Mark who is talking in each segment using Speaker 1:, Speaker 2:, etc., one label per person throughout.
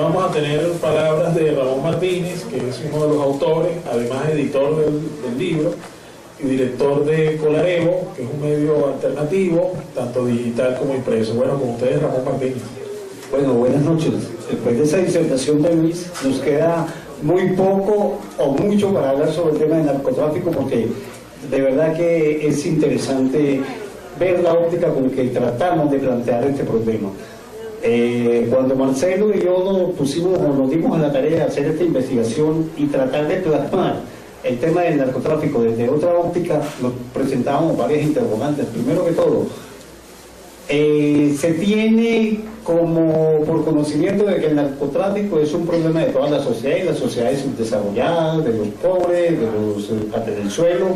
Speaker 1: vamos a tener palabras de Ramón Martínez, que es uno de los autores, además editor del libro, y director de Colarevo, que es un medio alternativo, tanto digital como impreso. Bueno, con ustedes, Ramón Martínez.
Speaker 2: Bueno, buenas noches. Después de esa disertación de Luis, nos queda muy poco o mucho para hablar sobre el tema del narcotráfico, porque de verdad que es interesante ver la óptica con que tratamos de plantear este problema. Cuando Marcelo y yo nos dimos a la tarea de hacer esta investigación y tratar de plasmar el tema del narcotráfico desde otra óptica, nos presentábamos varias interrogantes. Primero que todo, se tiene como por conocimiento de que el narcotráfico es un problema de toda la sociedad, y las sociedades subdesarrolladas, de los pobres, de los partes del suelo,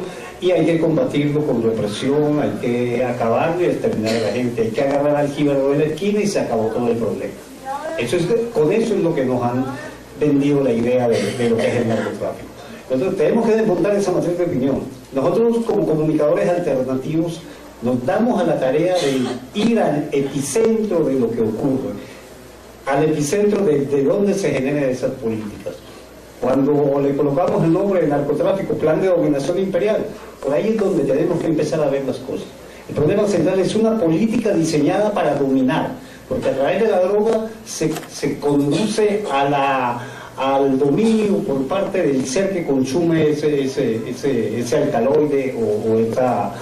Speaker 2: y hay que combatirlo con represión, hay que acabarlo y exterminar a la gente, hay que agarrar al jíbaro de la esquina y se acabó todo el problema. Con eso es lo que nos han vendido la idea de lo que es el narcotráfico. Entonces tenemos que desmontar esa matriz de opinión. Nosotros como comunicadores alternativos nos damos a la tarea de ir al epicentro de lo que ocurre, al epicentro de dónde se generan esas políticas. Cuando le colocamos el nombre de narcotráfico, plan de dominación imperial, por ahí es donde tenemos que empezar a ver las cosas. El problema central es una política diseñada para dominar, porque a través de la droga se conduce al dominio por parte del ser que consume ese alcaloide o esa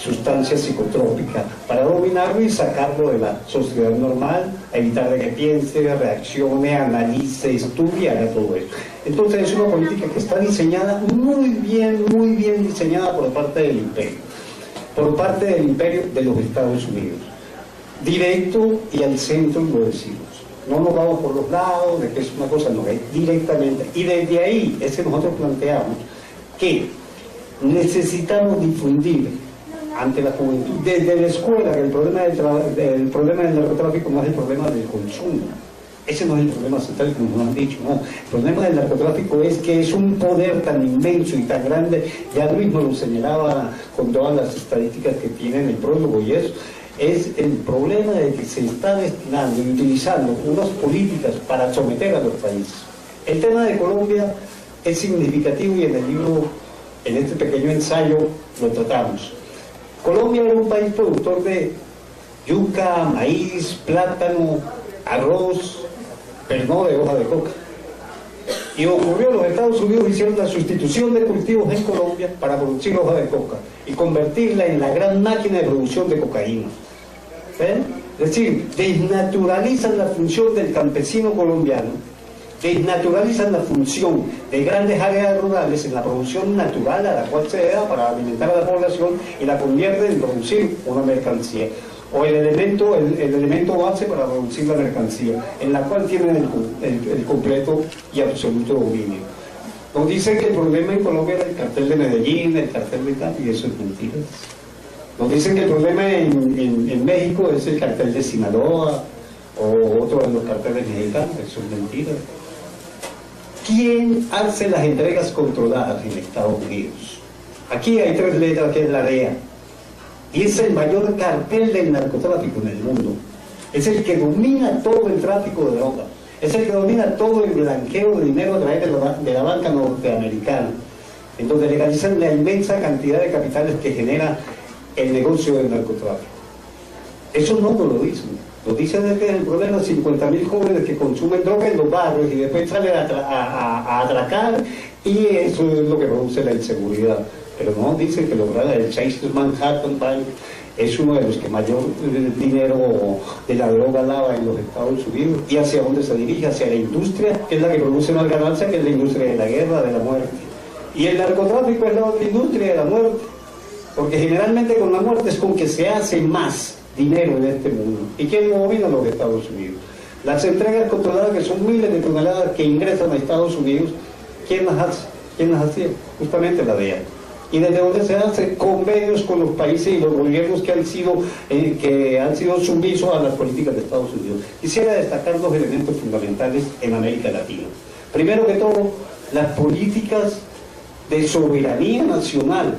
Speaker 2: sustancia psicotrópica, para dominarlo y sacarlo de la sociedad normal, evitar de que piense, reaccione, analice, estudie, haga todo eso. Entonces es una política que está diseñada muy bien diseñada por parte del imperio de los Estados Unidos, directo y al centro, lo decimos. No nos vamos por los lados, de que es una cosa, no, es directamente. Y desde ahí es que nosotros planteamos que necesitamos difundir ante la juventud, desde la escuela, que el problema del narcotráfico no es el problema del consumo. Ese no es el problema central, como nos han dicho, no. El problema del narcotráfico es que es un poder tan inmenso y tan grande, ya Luis nos lo señalaba con todas las estadísticas que tiene en el prólogo, y eso es el problema de que se está destinando y utilizando unas políticas para someter a los países. El tema de Colombia es significativo y en el libro, en este pequeño ensayo, lo tratamos. Colombia era un país productor de yuca, maíz, plátano, arroz, pero no de hoja de coca. Y ocurrió, los Estados Unidos hicieron la sustitución de cultivos en Colombia para producir hoja de coca y convertirla en la gran máquina de producción de cocaína. Es decir, desnaturalizan la función del campesino colombiano, desnaturalizan la función de grandes áreas rurales en la producción natural a la cual se da para alimentar a la población, y la convierten en producir una mercancía, o el elemento base para producir la mercancía, en la cual tienen el completo y absoluto dominio. Nos dicen que el problema en Colombia era el cartel de Medellín, el cartel de Cali, y eso es mentira. Nos dicen que el problema en México es el cartel de Sinaloa o otro de los carteles mexicanos, eso es mentira. ¿Quién hace las entregas controladas en Estados Unidos? Aquí hay 3 letras, que es la DEA, y es el mayor cartel del narcotráfico en el mundo. Es el que domina todo el tráfico de droga, es el que domina todo el blanqueo de dinero a través de la banca norteamericana, en donde legalizan la inmensa cantidad de capitales que genera el negocio del narcotráfico. Eso no nos lo dicen. Nos dicen que el problema es 50.000 jóvenes que consumen droga en los barrios y después salen a atracar, y eso es lo que produce la inseguridad. Pero no dicen que el Chase Manhattan Bank es uno de los que mayor dinero de la droga lava en los Estados Unidos. ¿Y hacia dónde se dirige? Hacia la industria, que es la que produce más ganancia, que es la industria de la guerra, de la muerte. Y el narcotráfico es la otra industria de la muerte, porque generalmente con la muerte es con que se hace más dinero en este mundo. ¿Y quién domina? Los Estados Unidos. Las entregas controladas, que son miles de toneladas que ingresan a Estados Unidos, ¿quién las hace? ¿Quién las hacía? Justamente la DEA. Y desde donde se hacen convenios con los países y los gobiernos que han sido sumisos a las políticas de Estados Unidos. Quisiera destacar 2 elementos fundamentales en América Latina. Primero que todo, las políticas de soberanía nacional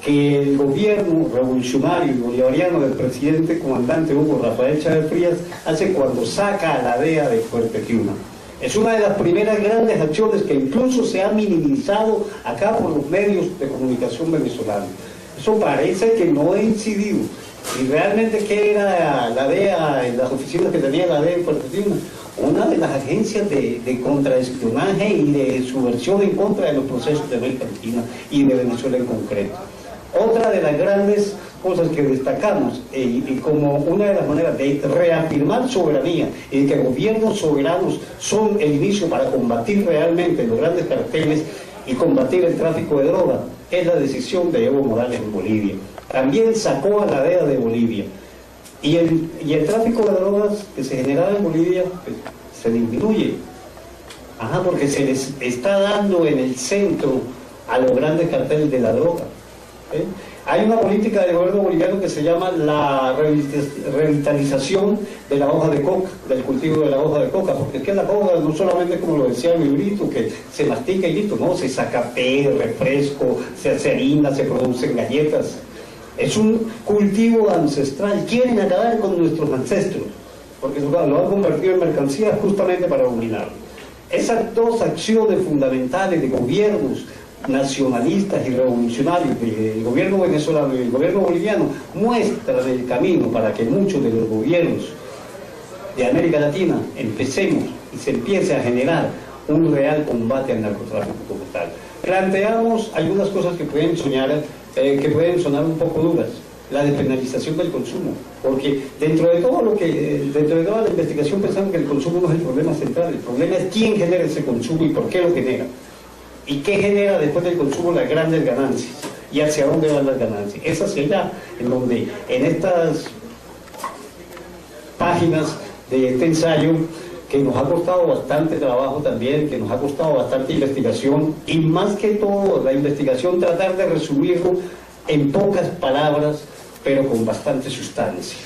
Speaker 2: que el gobierno revolucionario y bolivariano del presidente comandante Hugo Rafael Chávez Frías hace cuando saca a la DEA de Fuerte Tiuna. Es una de las primeras grandes acciones que incluso se ha minimizado acá por los medios de comunicación venezolanos. Eso parece que no ha incidido. ¿Y realmente qué era la DEA en las oficinas que tenía la DEA en Fuerte Tiuna? Una de las agencias de contraespionaje y de subversión en contra de los procesos de América Latina y de Venezuela en concreto. Otra de las grandes cosas que destacamos y como una de las maneras de reafirmar soberanía y de que gobiernos soberanos son el inicio para combatir realmente los grandes carteles y combatir el tráfico de drogas es la decisión de Evo Morales en Bolivia. También sacó a la DEA de Bolivia. Y el tráfico de drogas que se generaba en Bolivia pues, se disminuye. Porque se les está dando en el centro a los grandes carteles de la droga. Hay una política del gobierno boliviano que se llama la revitalización de la hoja de coca, del cultivo de la hoja de coca, porque es que la coca no solamente, como lo decía el librito, que se mastica y listo, no, se saca té, refresco, se hace harina, se producen galletas. Es un cultivo ancestral. Quieren acabar con nuestros ancestros, porque lo han convertido en mercancía justamente para dominarlo. Esas dos acciones fundamentales de gobiernos nacionalistas y revolucionarios del gobierno venezolano y del gobierno boliviano muestran el camino para que muchos de los gobiernos de América Latina empecemos y se empiece a generar un real combate al narcotráfico como tal. Planteamos algunas cosas que pueden sonar un poco duras. La despenalización del consumo, porque dentro de toda la investigación pensamos que el consumo no es el problema central, el problema es quién genera ese consumo y por qué lo genera. ¿Y qué genera después del consumo las grandes ganancias? ¿Y hacia dónde van las ganancias? Es hacia allá, en donde en estas páginas de este ensayo, que nos ha costado bastante trabajo también, que nos ha costado bastante investigación, y más que todo la investigación tratar de resumirlo en pocas palabras, pero con bastante sustancia.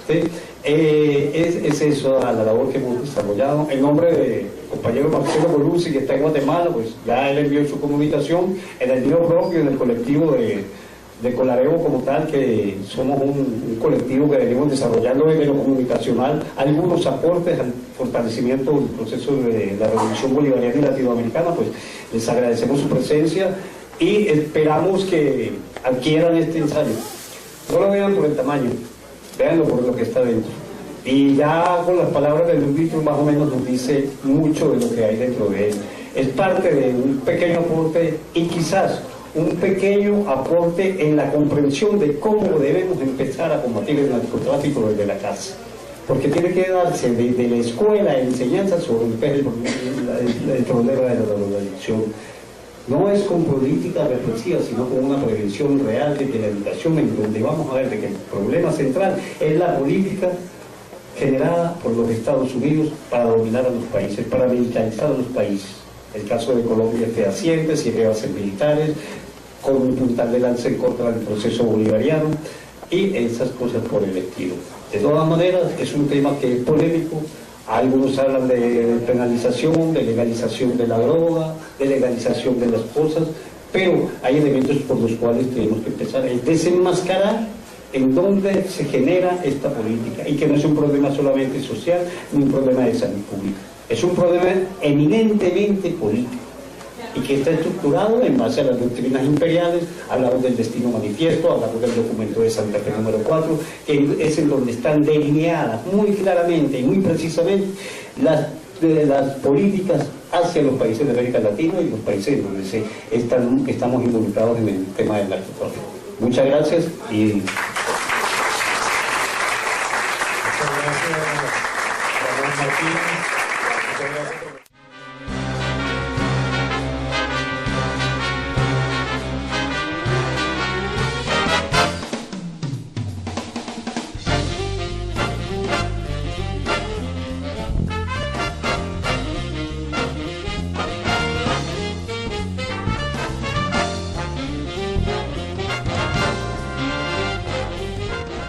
Speaker 2: ¿Sí? Es eso a la labor que hemos desarrollado. En nombre del compañero Marcelo Colucci, que está en Guatemala, pues ya él envió su comunicación, en el mío propio, en el colectivo de Colarevo como tal, que somos un colectivo que venimos desarrollando desde lo comunicacional algunos aportes al fortalecimiento del proceso de la revolución bolivariana y latinoamericana. Pues les agradecemos su presencia y esperamos que adquieran este ensayo. No lo vean por el tamaño, véanlo por lo que está dentro. Y ya con las palabras del librito más o menos nos dice mucho de lo que hay dentro de él. Es parte de un pequeño aporte y quizás un pequeño aporte en la comprensión de cómo debemos empezar a combatir el narcotráfico desde la casa. Porque tiene que darse desde la escuela enseñanza sobre el problema de la drogadicción. No es con política represiva, sino con una prevención real de la educación, en donde vamos a ver de que el problema central es la política generada por los Estados Unidos para dominar a los países, para militarizar a los países. El caso de Colombia es fehaciente, 7 bases militares, con un puntal de lanza en contra del proceso bolivariano y esas cosas por el estilo. De todas maneras, es un tema que es polémico. Algunos hablan de penalización, de legalización de la droga, de legalización de las cosas, pero hay elementos por los cuales tenemos que empezar a desenmascarar en dónde se genera esta política, y que no es un problema solamente social ni un problema de salud pública, es un problema eminentemente político y que está estructurado en base a las doctrinas imperiales. Hablamos del destino manifiesto, hablamos del documento de Santa Fe número 4, que es en donde están delineadas muy claramente y muy precisamente las políticas hacia los países de América Latina y los países donde estamos involucrados en el tema del narcotráfico. Muchas gracias y...
Speaker 1: Muchas gracias, Ramón Martínez.